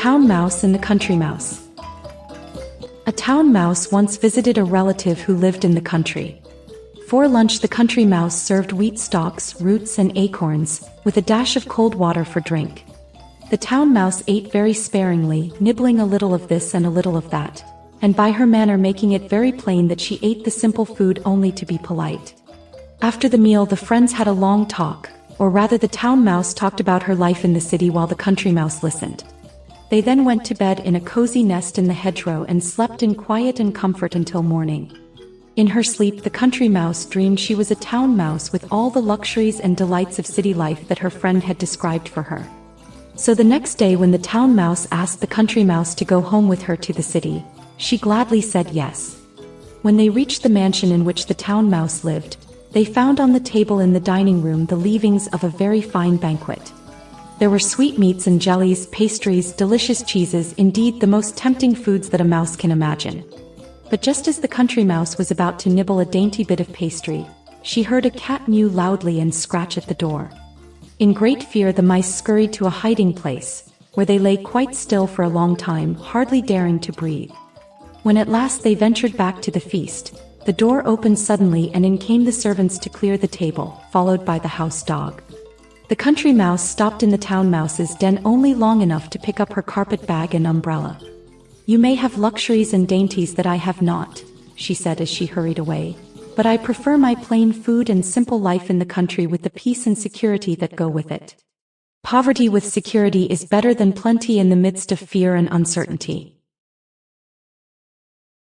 town mouse and the country mouse. A town mouse once visited a relative who lived in the country. For lunch, the country mouse served wheat stalks, roots, and acorns, with a dash of cold water for drink. The town mouse ate very sparingly, nibbling a little of this and a little of that, and by her manner making it very plain that she ate the simple food only to be polite. After the meal, the friends had a long talk, or rather the town mouse talked about her life in the city while the country mouse listened. They then went to bed in a cozy nest in the hedgerow and slept in quiet and comfort until morning. In her sleep, the country mouse dreamed she was a town mouse with all the luxuries and delights of city life that her friend had described for her. So the next day, when the town mouse asked the country mouse to go home with her to the city, she gladly said yes. When they reached the mansion in which the town mouse lived, they found on the table in the dining room the leavings of a very fine banquet. There were sweetmeats and jellies, pastries, delicious cheeses, indeed the most tempting foods that a mouse can imagine. But just as the country mouse was about to nibble a dainty bit of pastry, she heard a cat mew loudly and scratch at the door. In great fear, the mice scurried to a hiding place, where they lay quite still for a long time, hardly daring to breathe. When at last they ventured back to the feast, the door opened suddenly and in came the servants to clear the table, followed by the house dog. The country mouse stopped in the town mouse's den only long enough to pick up her carpet bag and umbrella. "You may have luxuries and dainties that I have not," she said as she hurried away, "but I prefer my plain food and simple life in the country with the peace and security that go with it. Poverty with security is better than plenty in the midst of fear and uncertainty."